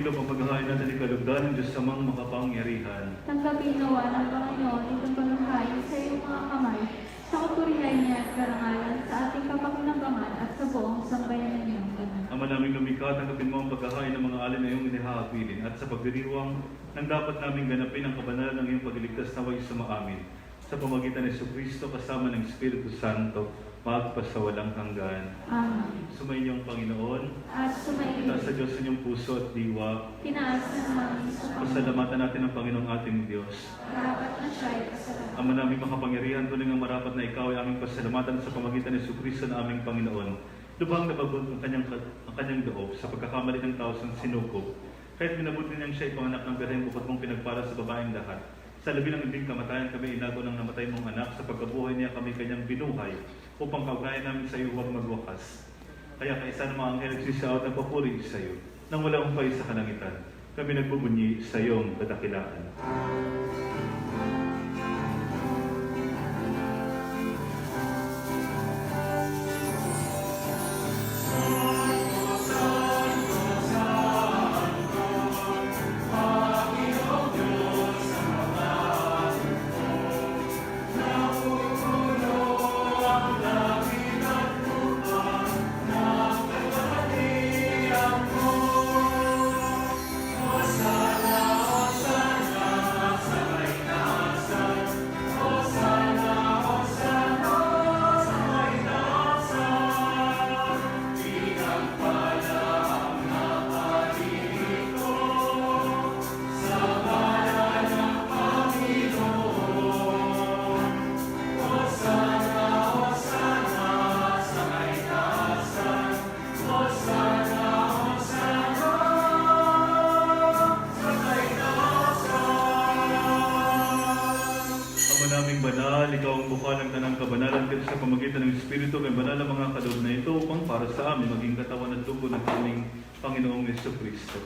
mailog ang paghahain natin ni kalugdan ng Diyos samang makapangyarihan. Tanggapin nawa ng Panginoon itong paghahain sa iyong mga kamay, sa kapurihan niya at karangalan, sa ating kapakinabangan at sa buong sambayanan niyong ganun. Ama naming lumikha, tanggapin mo ang paghahain ng mga alin na iyong inihahabilin at sa pagdiriwang nang dapat naming ganapin ang kabanalan ng iyong pagliligtas na way sumaamin. Sa pamagitan ni Jesucristo kasama ng Espiritu Santo, magpasawalang hanggan. Amen. Sumayin Panginoon, At sumayin, itaas sa Diyos inyong puso at diwa. tinaas ng mga sa Panginoon, Pasalamatan natin ang Panginoong ating Diyos. dapat na siya ay pasalamat. Ama naming makapangyarihan, tuloy ang marapat na ikaw ay aming pasalamatan sa pamagitan ni Jesucristo na aming Panginoon. Lubhang nabagod ang kanyang loob sa pagkakamali ng tao sa sinukob. Kahit minabuti niyang siya ipanganak ng Birheng bukod mong pinagpara sa babaeng lahat. Sa labi ng ibig kamatayan kami inago ng namatay mong anak, sa pagkabuhay niya kami kanyang binuhay upang kaugnayan namin sa iyo huwag magwakas. Kaya kaisa ng mga anghel nagsisiyaw at nagpapuri sa iyo nang wala akong país sa kalangitan. Kami nagbubunyi sa iyong kadakilaan. Ikaw ang bukal ng tanang kabanalan kaya sa pamagitan ng Espiritu kay banal ang mga kaloob na ito upang para sa amin maging katawan at dugo ng aming Panginoong Jesucristo.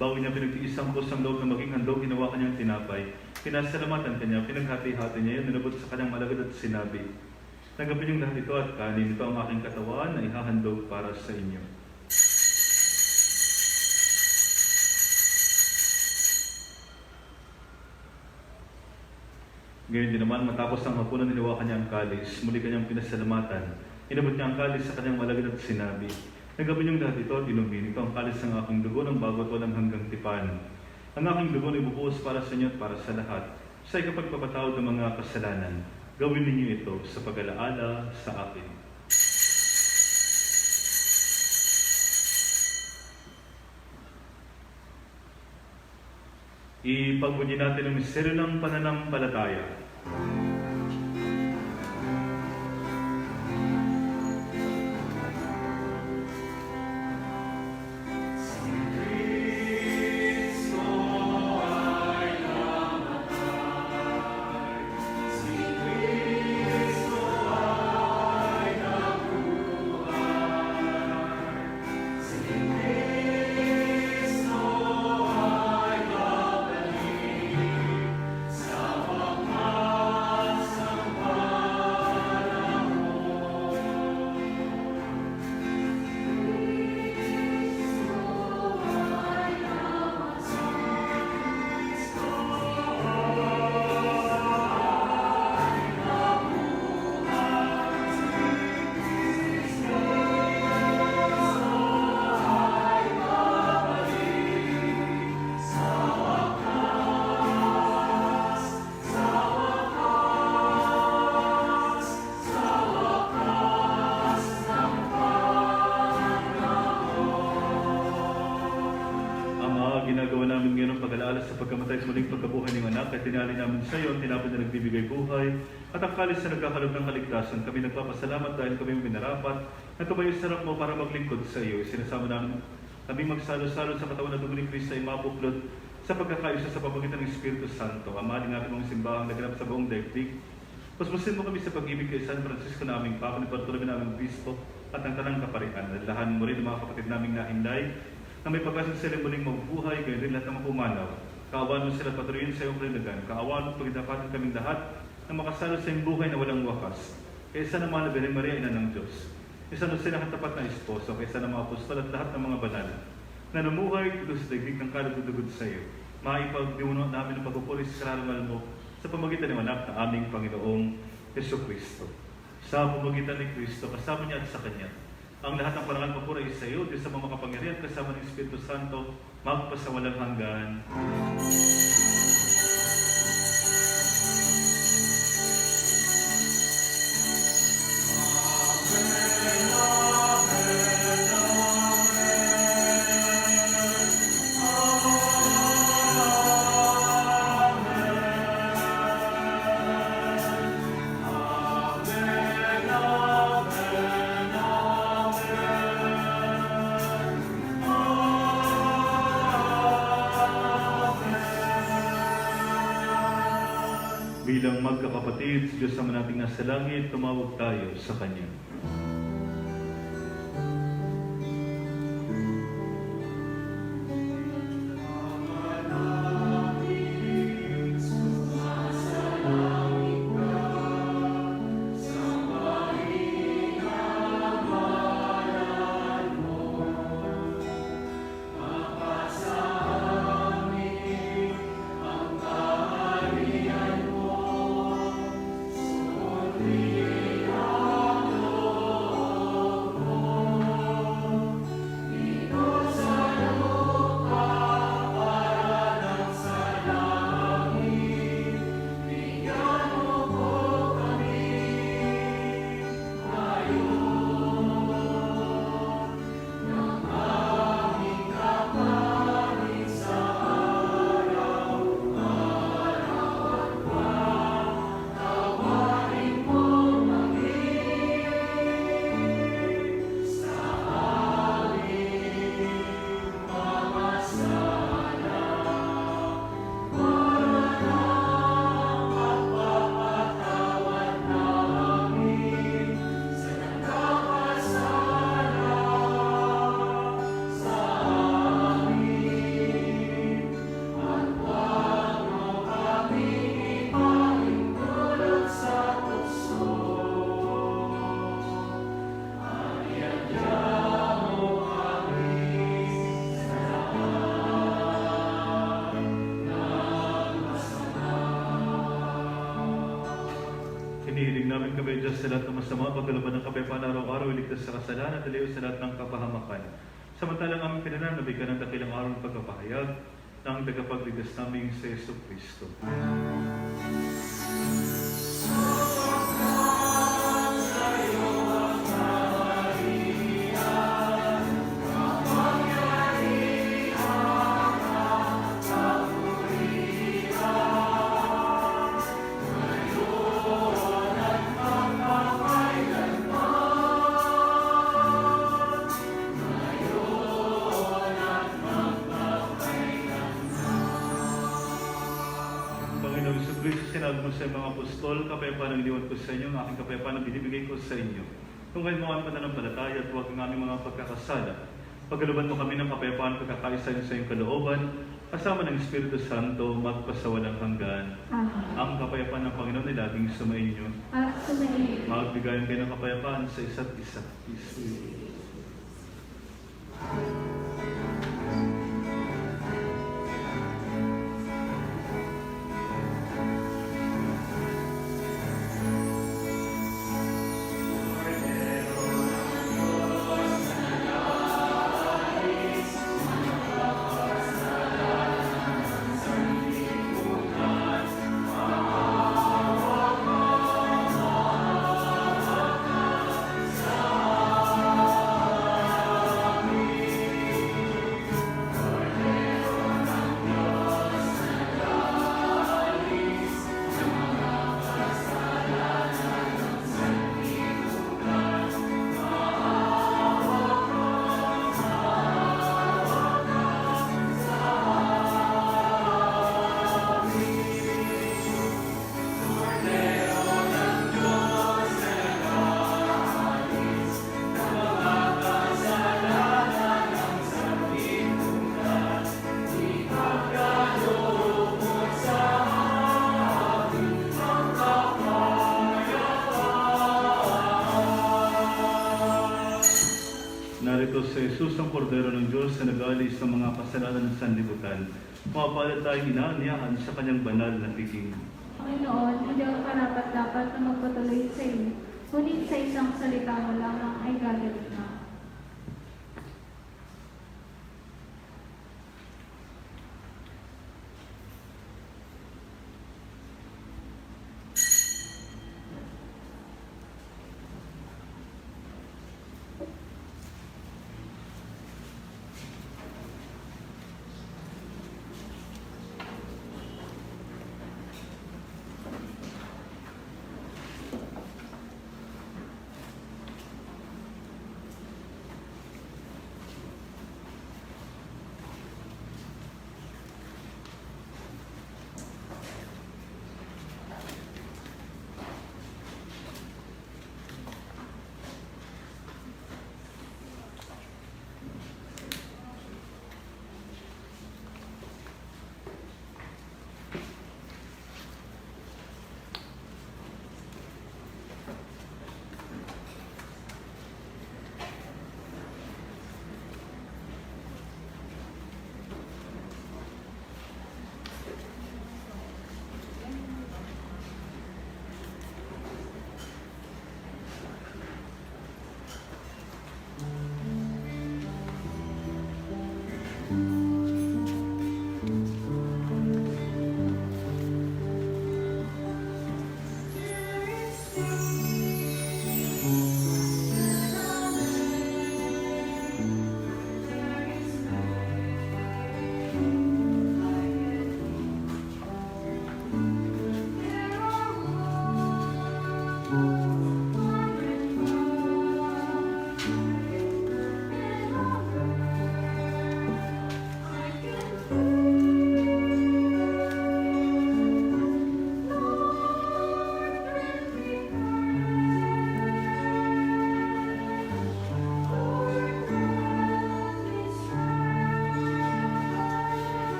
Bago niya pinagtiis ang kusang loob na maging handog, ginawa kanyang tinapay. Pinasalamatan kanya, pinaghati-hati niya yan, nilabot sa kanyang malagad at sinabi, tanggapin yung lahat ito at kanin, ito ang aking katawan na ihahandog para sa inyo. Ngayon din naman, matapos ang hapunan, nilawakan niya ang kalis. Muli kanyang pinasalamatan. Inabot niya ang kalis sa kanyang malagad at sinabi, tanggapin niyong lahat ito at inumin. Ito ang kalis ng aking dugo ng bago at walang hanggang tipan. Ang aking dugo ay ibubuhos para sa inyo at para sa lahat. Sa ikapagpapatawad ng mga kasalanan, gawin ninyo ito sa pag-alaala sa akin. Ipagbunyi natin ang misteryo ng pananampalataya. Ginagawa namin ngayon ang pag-alaala sa pagkamatay sa muling pagkabuhay ng anak at tinali namin sa iyo ang tinapay na nagbibigay buhay at ang kalis na nagkakalob ng kaligtasan. Kami nagpapasalamat dahil kami minarapat na tumayo sa sarap mo para maglingkod sa iyo. Sinasama namin kami magsalo-salo sa katawan na dugo ni Kristo ay mabuklod sa pagkakaisa sa pamagitan ng Espiritu Santo. Ama, din natin mong simbahang naganap sa buong daigdig. Paspasin mo kami sa pag-ibig kay San Francisco na aming Papa, ni Bartolome na aming Bispo at ang tanang kaparian. Nalahan mo rin ang mga kapatid naming nahinday na may pagkasang sila muling mabubuhay, gayon rin lahat ng pumanaw. Kaawaan mo sila patuloyin sa iyong kalinagan. Kaawaan mo pagdapatan kaming lahat na makasalo sa iyong buhay na walang wakas. Kaysa ng mga Birheng Maria, Ina ng Diyos. Isa na sila katapat na esposo, kaysa ng mga apostol at lahat ng mga banal. na namumuhay dito sa daigdig ng kadudugod sa iyo. Maipagdiuno namin ang pagpupuri sa karangal mo sa pamagitan ng anak na aming Panginoong Jesucristo. Sa pamagitan ni Kristo, kasama niya at sa Kanya, ang lahat ng parangal papuri sa iyo, Diyos sa mga makapangyarihan, kasama ng Espiritu Santo, magpasawalang hanggan. Bilang magkakapatid, sa Diyos naman nating nasa langit, tumawag tayo sa Kanya. Hinihiling namin kami, Diyos, sa lahat ng masama, pagkalaban ng kapayapaan araw-araw, iligtas sa kasalanan at ilayo sa lahat ng kapahamakan. Samantalang aming pinananabi ka ng dakilang araw ng pagpapahayag ng tagapagligtas naming sa Yesu Kristo. Sinabi mo sa mga apostol, kapayapaan ang iniwan ko sa inyo, ang aking kapayapaan ang binibigay ko sa inyo. Kung kayo mga pananampalataya at huwag ang aming mga pagkakasala, pagkaluban mo kami ng kapayapaan pagkakaisa sa iyong kalooban, kasama ng Espiritu Santo, magpasawalang hanggan. Amen. Ang kapayapaan ng Panginoon ay laging sumainyo. At sumainyo. Magbigayan kayo ng kapayapaan sa isa't isa. Jesus ang kordero ng Diyos na nag-alis sa mga kasalanan ng sanlibutan. Mapapalad tayong inaanyahan sa kanyang banal na piging. Panginoon, hindi ako karapat-dapat na magpatuloy sa iyo, ngunit sa isang salita mo lamang ay gagaling na.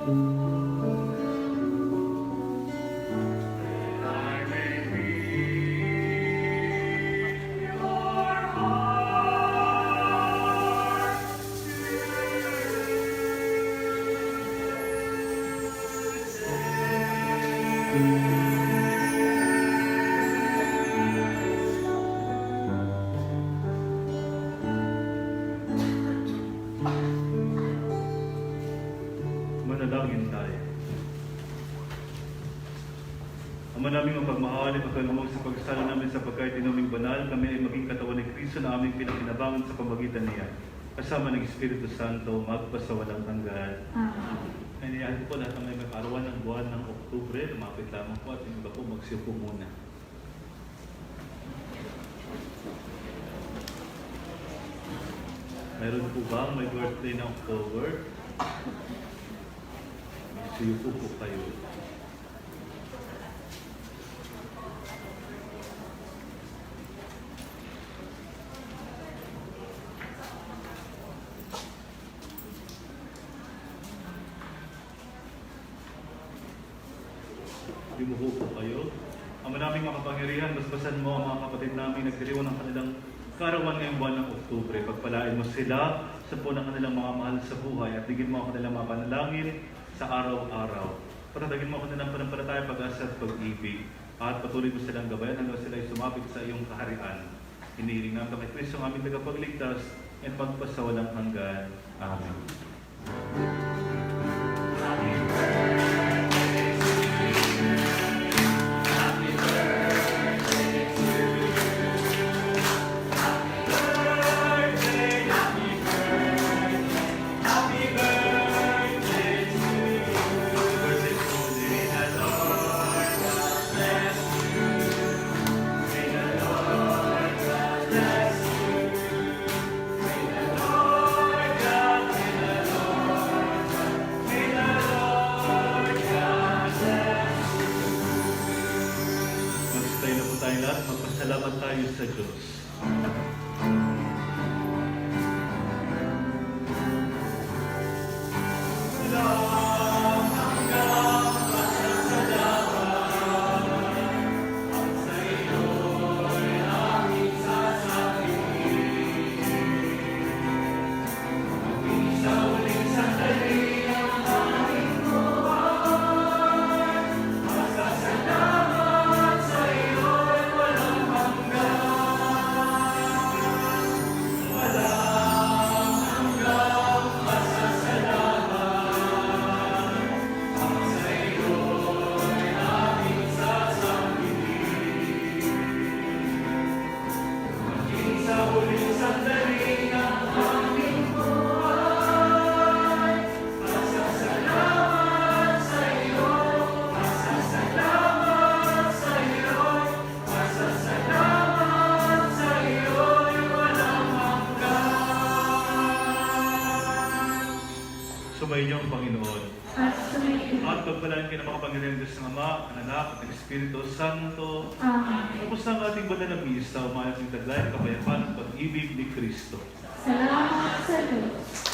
I may read your heart Manalangin tayo. Ama naming mapagmahal, ipagkalumog sa pagsalo namin sa pagkain inuming banal, kami ay maging katawan ni Kristo na aming pinakinabangan sa pamagitan niya. Kasama ng Espiritu Santo, magpasawalang hanggan. Amen. Kaniyahan po lahat ng may makarawan ng buwan ng Oktubre, lumapit lamang po at yung iba po magsiupo muna. Meron po ba may birthday ng October? Magsiupo po kayo. Lumuho po kayo. Ama naming makapangyarihan, basbasan mo ang mga kapatid namin nagdiriwan ng kanilang karawan ngayong buwan ng Oktubre. Pagpalain mo sila sa po ng kanilang mga mahal sa buhay at bigyan mo ang kanilang mga panalangin sa araw-araw. Patatagin mo ang kanilang panampalataya, pag-asa at pag-ibig. At patuloy mo silang gabayan hanggang sila ay sumapit sa iyong kaharian. Hinihiling namin kay Kristo ang aming tagapagligtas at pagpasawalang hanggan. Amen. Magstay na po tayo lahat. Magpasalamat tayo sa Diyos. Sumayin niyo ang Panginoon. At sumayin. At pagpalaan kayo ng makapangyarihan Diyos ng Ama, ng Anak, at ng Espiritu Santo. Amen. Tapos na ang ating banal na misa, umayat ng taglay, kapayapaan at pag-ibig ni Kristo. Salamat sa Diyos.